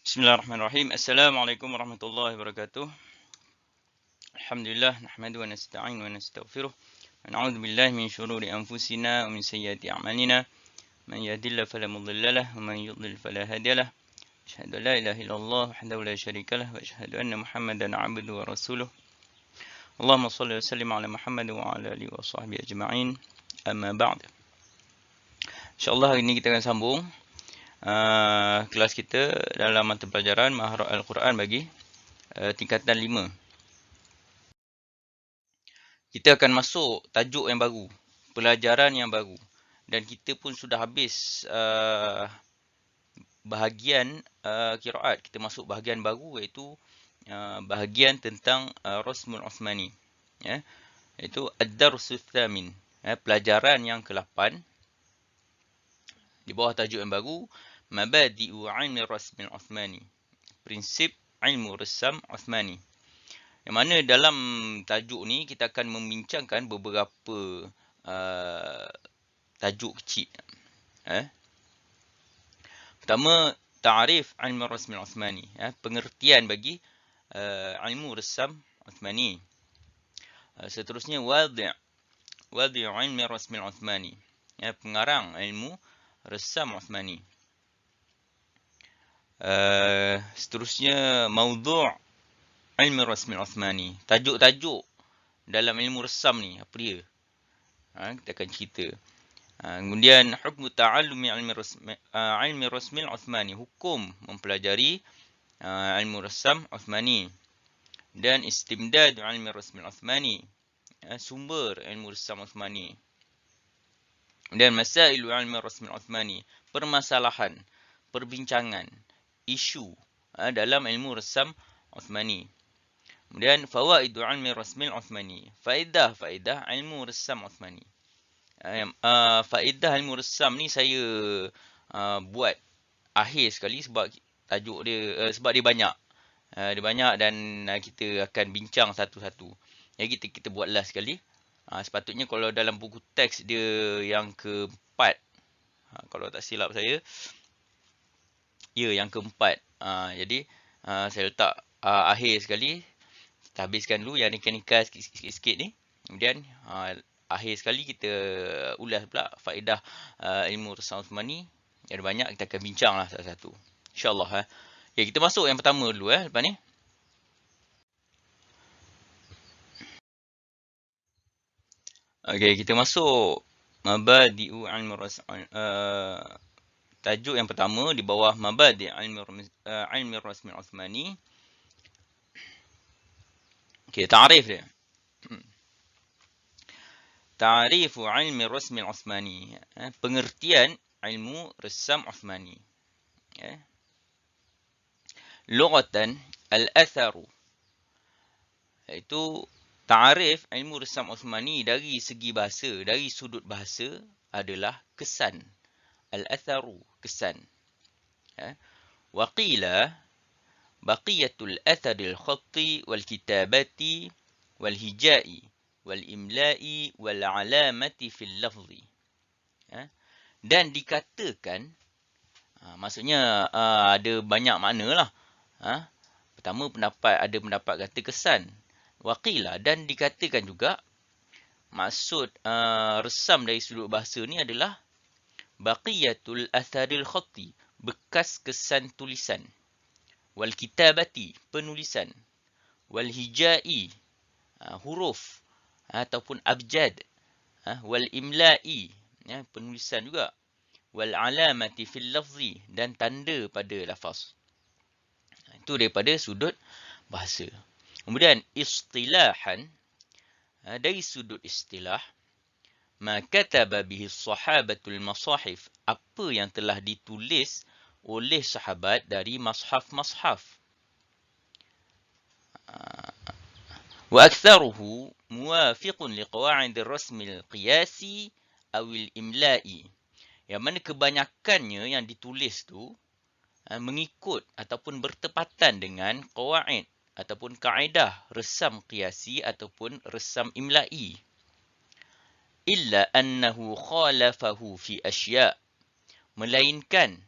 Bismillahirrahmanirrahim. Assalamualaikum warahmatullahi wabarakatuh. Alhamdulillah nahmadu wa nasta'in wa nastaghfiruh. Wa na'udzu billahi min syururi anfusina wa min sayyiati a'malina. Man yahdihillahu fala mudilla lahu wa man yudlil fala hadiya lahu. Asyhadu an la ilaha illallah wahdahu la syarika lahu wa asyhadu anna Muhammadan 'abduhu wa rasuluh. Allahumma shalli wa sallim ala Muhammad wa ala alihi wa sahbihi ajma'in. Amma ba'd. Insyaallah hari ini kita akan sambung kelas kita dalam mata pelajaran Maharah Al-Quran bagi tingkatan 5. Kita akan masuk tajuk yang baru, pelajaran yang baru, dan kita pun sudah habis bahagian qiraat. Kita masuk bahagian baru, iaitu bahagian tentang Rasmul Uthmani, ya, iaitu Ad-Darsus Tsamin, pelajaran yang ke-8 di bawah tajuk yang baru, Mabadi'u Ilmi Rasmil Uthmani, prinsip ilmu resam Uthmani. Yang mana dalam tajuk ni kita akan membincangkan beberapa tajuk kecil. Pertama, ta'rif ilmu rasmil Uthmani, pengertian bagi ilmu resam Uthmani. Seterusnya, wadi' ilmi rasmil Uthmani, pengarang ilmu resam Uthmani. Seterusnya, maudhu' ilmu rasmil Uthmani, tajuk-tajuk dalam ilmu resam ni apa dia, kita akan cerita. Kemudian hukmu ta'allumi ilmi rasmil Uthmani, hukum mempelajari ilmu resam Uthmani. Dan istimdad ilmi rasmil Uthmani, sumber ilmu resam Uthmani. Dan masailu ilmi rasmil Uthmani, permasalahan, perbincangan, isu dalam ilmu resam Uthmani. Kemudian fawaidu ilmi rasmil Uthmani, faedah ilmu resam Uthmani. Faedah ilmu resam ni saya buat akhir sekali sebab tajuk dia, sebab dia banyak. Dia banyak dan kita akan bincang satu-satu. Jadi kita buat last sekali. Sepatutnya kalau dalam buku teks dia yang keempat, kalau tak silap saya, ya, yang keempat. Jadi saya letak akhir sekali. Kita habiskan dulu yang ringkas sikit-sikit ni. Kemudian akhir sekali kita ulas pula faedah ilmu resam Uthmani. Ada banyak, kita akan bincang lah satu-satu, InsyaAllah. Ya, kita masuk yang pertama dulu lepas ni. Okey, kita masuk Mabadi'u ilmi rasm. Tajuk yang pertama di bawah Mabadi' ilmi rasmil Uthmani. Okey, ta'rif dia. Ta'rifu ilmi rasmil Uthmani, pengertian ilmu resam Uthmani. Lughatan al-atharu, iaitu ta'rif ilmu resam Uthmani dari segi bahasa, dari sudut bahasa adalah kesan. Al-atharu, kesan. Wa qila baqiyatul atharil khatti wal kitabati wal hijai wal imla'i wal alamati fil lafzi. Dan dikatakan, maksudnya ada banyak makna lah. Pertama, ada pendapat kata kesan. Waqila, dan dikatakan juga maksud resam dari sudut bahasa ni adalah baqiyatul atharil khatti, bekas kesan tulisan. Wal kitabati, penulisan. Wal hijai, huruf ataupun abjad. Wal imla'i, penulisan juga. Wal alamati fil lafzi, dan tanda pada lafaz. Itu daripada sudut bahasa. Kemudian istilahan, dari sudut istilah, ma kataba bihi sahabatul masahif, apa yang telah ditulis oleh sahabat dari mashaf-mashaf. Wa aktharuhu muwafiqun liqawa'id ar-rasmil qiyasi awil imla'i, yang mana kebanyakannya yang ditulis tu mengikut ataupun bertepatan dengan qawaid ataupun kaedah resam qiyasi ataupun resam imla'i. Illa annahu khalafahu fi asya', melainkan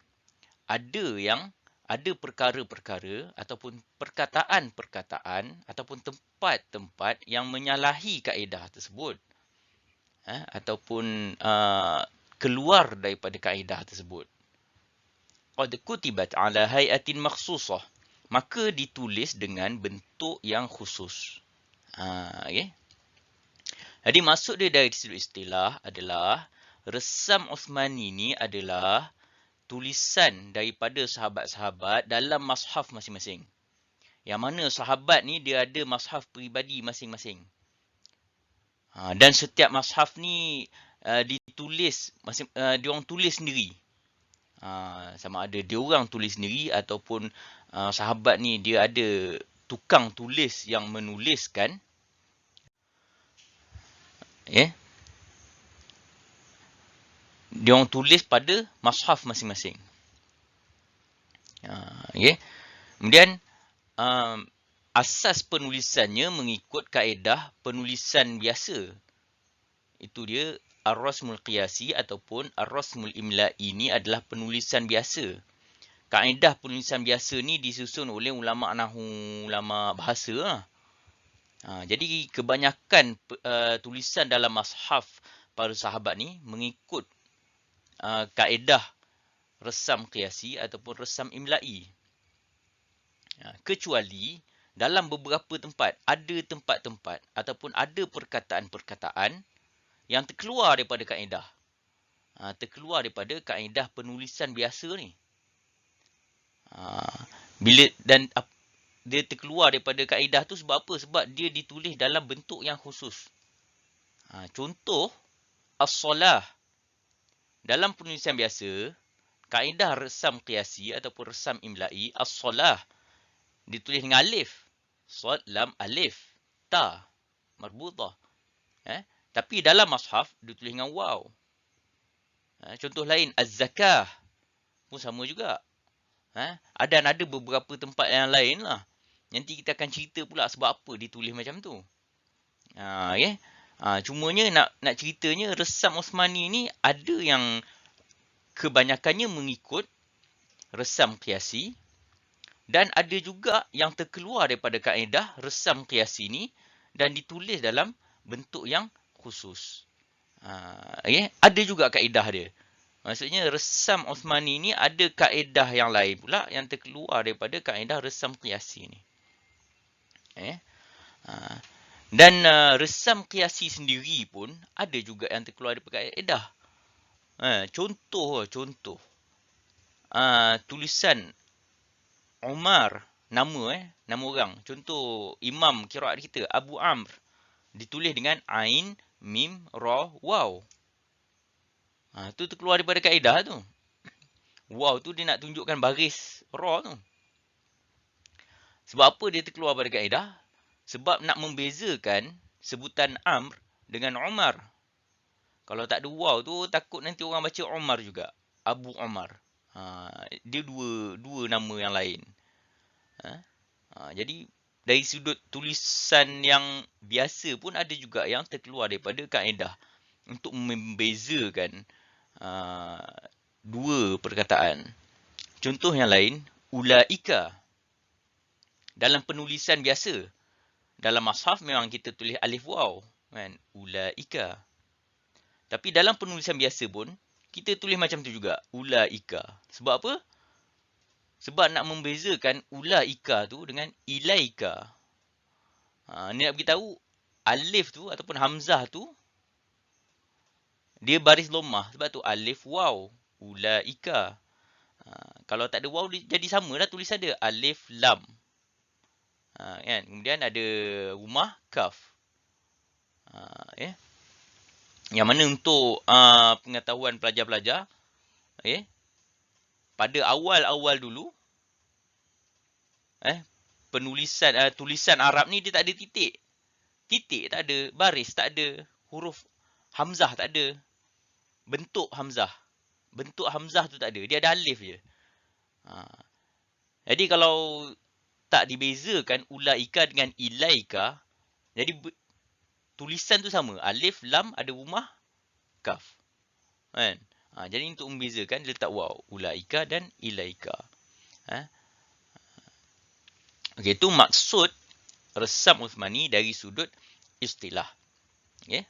ada perkara-perkara ataupun perkataan-perkataan ataupun tempat-tempat yang menyalahi kaedah tersebut. Ataupun keluar daripada kaedah tersebut. Qad kutibat ala hayatin makhsusah. Maka ditulis dengan bentuk yang khusus. Okay. Jadi maksud dia dari sudut istilah adalah resam Uthmani ni adalah tulisan daripada sahabat-sahabat dalam mashaf masing-masing. Yang mana sahabat ni dia ada mashaf peribadi masing-masing. Dan setiap mashaf ni ditulis, diorang tulis sendiri. Sama ada diorang tulis sendiri ataupun sahabat ni dia ada tukang tulis yang menuliskan. Diorang tulis pada mashaf masing-masing. Kemudian asas penulisannya mengikut kaedah penulisan biasa. Itu dia ar-rasmul qiyasi ataupun ar-rasmul imla'i ini adalah penulisan biasa. Kaedah penulisan biasa ni disusun oleh ulama nahwu, ulama bahasa lah. Jadi kebanyakan tulisan dalam mashaf para sahabat ni mengikut kaedah resam qiyasi ataupun resam imla'i. Kecuali dalam beberapa tempat, ada tempat-tempat ataupun ada perkataan-perkataan yang terkeluar daripada kaedah. Terkeluar daripada kaedah penulisan biasa ni. Dia terkeluar daripada kaedah tu sebab apa? Sebab dia ditulis dalam bentuk yang khusus. Contoh, as-salah. Dalam penulisan biasa, kaedah resam qiyasi ataupun resam imla'i, as-salah ditulis dengan alif. Sad, lam, alif. Ta. Marbutah. Tapi dalam mashaf, ditulis dengan waw. Contoh lain, az-zakah. Pun sama juga. Ada beberapa tempat yang lain lah. Nanti kita akan cerita pula sebab apa ditulis macam tu. Cumanya nak ceritanya resam Uthmani ni ada yang kebanyakannya mengikut resam qiyasi dan ada juga yang terkeluar daripada kaedah resam qiyasi ni dan ditulis dalam bentuk yang khusus. Ada juga kaedah dia. Maksudnya resam Uthmani ni ada kaedah yang lain pula yang terkeluar daripada kaedah resam qiyasi ni. Dan resam qiyasi sendiri pun ada juga yang terkeluar daripada kaedah. Contoh tulisan Umar, nama orang. Contoh imam qiraat kita Abu Amr ditulis dengan ain, mim, ra, waw. Tu terkeluar daripada kaedah tu. Waw tu dia nak tunjukkan baris ra tu. Sebab apa dia terkeluar daripada kaedah? Sebab nak membezakan sebutan Amr dengan Umar. Kalau tak ada waw tu takut nanti orang baca Umar juga. Abu Umar. Dia dua nama yang lain. Jadi dari sudut tulisan yang biasa pun ada juga yang terkeluar daripada kaedah untuk membezakan dua perkataan. Contoh yang lain, ulaika. Dalam penulisan biasa, dalam mashaf memang kita tulis alif waw, kan? Ulaika. Tapi dalam penulisan biasa pun kita tulis macam tu juga, ulaika. Sebab apa? Sebab nak membezakan ulaika tu dengan ilaika. Ni nak beritahu alif tu ataupun hamzah tu dia baris lomah. Sebab tu alif waw, ulaika. Kalau tak ada waw jadi samalah tulis ada alif lam. Kan? Kemudian ada rumah kaf. Yang mana untuk pengetahuan pelajar-pelajar, pada awal-awal dulu, tulisan Arab ni dia tak ada titik. Titik tak ada, baris tak ada, huruf hamzah tak ada, bentuk hamzah. Bentuk hamzah tu tak ada, dia ada alif je. Jadi kalau tak dibezakan ulaika dengan ilaika, jadi tulisan tu sama. Alif, lam, ada rumah, kaf. Kan? Jadi untuk membezakan, dia letak waw. Ulaika dan ilaika. Okey, itu maksud resam Uthmani dari sudut istilah. Okey.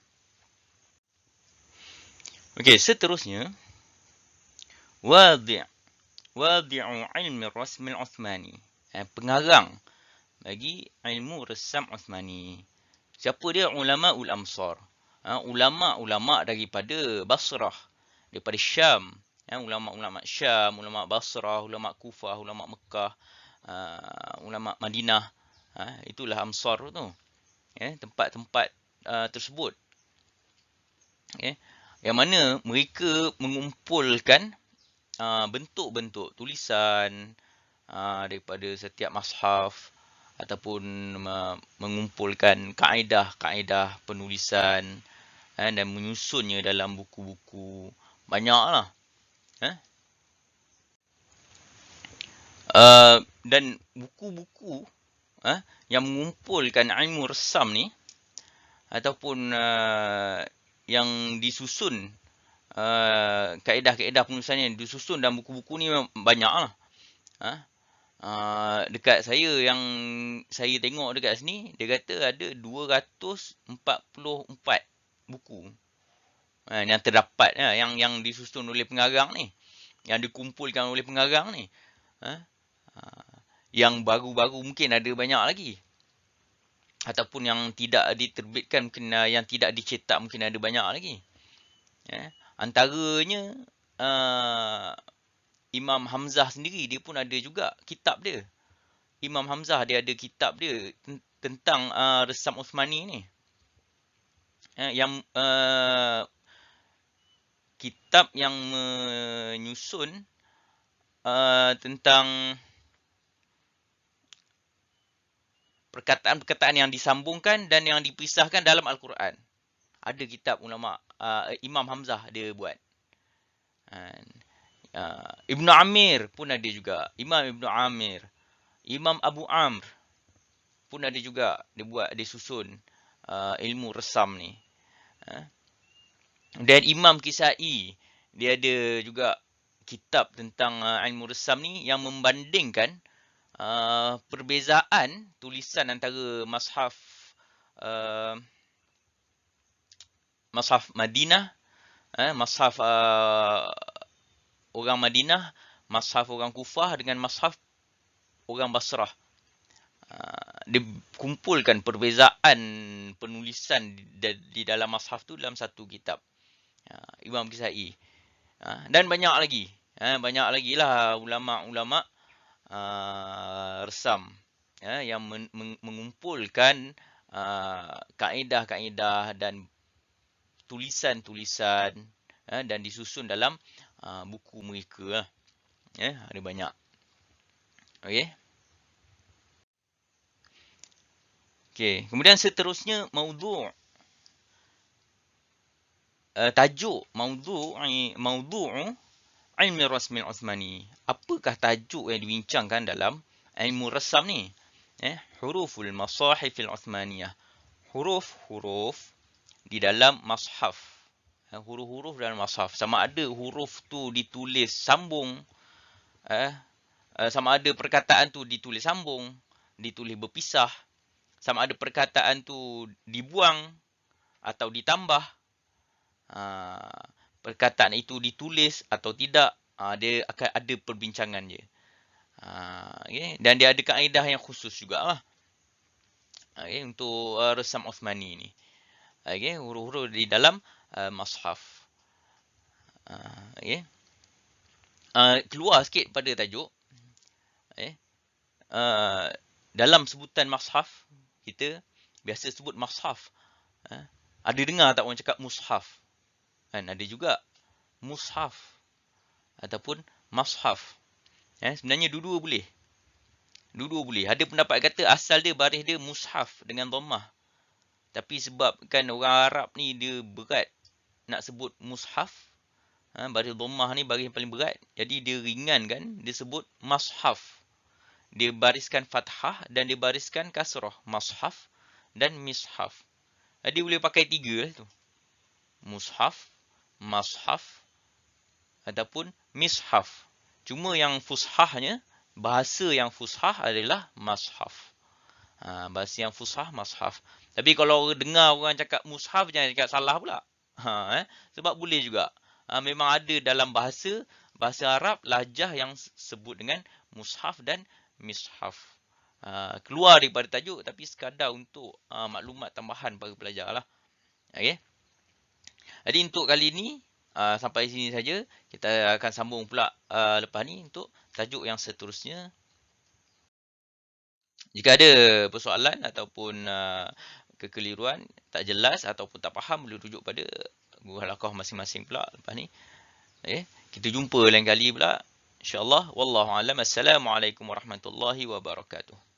Okey, seterusnya wadi' wadi'u ilmi rasm al-Uthmani. Pengarang bagi ilmu resam Uthmani. Siapa dia? Ulama ul Amsar. Ulama-ulama daripada Basrah, daripada Syam. Ulama-ulama Syam, ulama Basrah, ulama Kufah, ulama Mekah, ulama Madinah. Itulah Amsar tu. Tempat-tempat tersebut. Yang mana mereka mengumpulkan bentuk-bentuk tulisan daripada setiap mashaf ataupun mengumpulkan kaedah-kaedah penulisan dan menyusunnya dalam buku-buku. Banyaklah. Dan buku-buku yang mengumpulkan ilmu resam ni ataupun yang disusun kaedah-kaedah penulisan yang disusun dalam buku-buku ni banyaklah. Dekat saya yang saya tengok dekat sini, dia kata ada 244 buku yang terdapat yang disusun oleh pengarang ni, yang dikumpulkan oleh pengarang ni. Yang baru-baru mungkin ada banyak lagi, ataupun yang tidak diterbitkan, mungkin yang tidak dicetak mungkin ada banyak lagi. Antaranya Imam Hamzah sendiri, dia pun ada juga kitab dia. Imam Hamzah dia ada kitab dia tentang resam Uthmani ni. Yang kitab yang menyusun tentang perkataan-perkataan yang disambungkan dan yang dipisahkan dalam Al-Quran. Ada kitab ulama Imam Hamzah dia buat. Ibn Amir pun ada juga. Imam Ibn Amir. Imam Abu Amr pun ada juga. Dia buat, dia susun ilmu resam ni. Dan Imam Kisai, dia ada juga kitab tentang ilmu resam ni yang membandingkan perbezaan tulisan antara mashaf mashaf Madinah, mashaf orang Madinah, mashaf orang Kufah dengan mashaf orang Basrah. Dia kumpulkan perbezaan penulisan di dalam mashaf tu dalam satu kitab. Imam Kisai. Dan banyak lagi. Banyak lagi lah ulama-ulama resam yang mengumpulkan kaedah-kaedah dan tulisan-tulisan dan disusun dalam buku mereka. Ada banyak. Okey. Kemudian seterusnya maudhu'. Tajuk maudhu'u ilmi rasm al-Uthmani. Apakah tajuk yang dibincangkan dalam ilmu resam ni? Huruful masahif al-Uthmaniyah. Huruf-huruf di dalam mashaf. Huruf-huruf dalam mashaf. Sama ada huruf tu ditulis sambung, sama ada perkataan tu ditulis sambung, ditulis berpisah, sama ada perkataan tu dibuang atau ditambah, perkataan itu ditulis atau tidak, dia akan ada perbincangan dia. Dan dia ada kaedah yang khusus jugalah untuk resam Uthmani ni. Huruf-huruf di dalam mashaf. Keluar sikit pada tajuk. Dalam sebutan mashaf, kita biasa sebut mashaf. Ada dengar tak orang cakap mushaf? Ada juga mushaf ataupun mashaf. Sebenarnya dua-dua boleh. Dua-dua boleh. Ada pendapat kata asal dia baris dia mushaf dengan dhammah. Tapi sebab kan orang Arab ni dia berat nak sebut mushaf. Baris dhammah ni baris yang paling berat. Jadi dia ringan kan, dia sebut mashaf. Dia bariskan fathah dan dia bariskan kasrah. Mashaf dan mishaf. Dia boleh pakai tiga lah tu. Mushaf, mashaf ataupun mishaf. Cuma yang fushahnya bahasa yang fushah adalah mashaf. Bahasa yang fushah mashaf. Tapi kalau dengar orang cakap mushaf, jangan cakap salah pula. Sebab boleh juga. Memang ada dalam bahasa Arab lahjah yang sebut dengan mushaf dan mishaf. Keluar daripada tajuk tapi sekadar untuk maklumat tambahan bagi pelajar lah. Okay. Jadi untuk kali ini sampai sini saja. Kita akan sambung pula lepas ni untuk tajuk yang seterusnya. Jika ada persoalan ataupun kekeliruan, tak jelas ataupun tak faham, boleh rujuk pada guru halaqah masing-masing pula lepas ni. Okay. Kita jumpa lain kali pula. InsyaAllah. Wallahu a'lam. Assalamualaikum warahmatullahi wabarakatuh.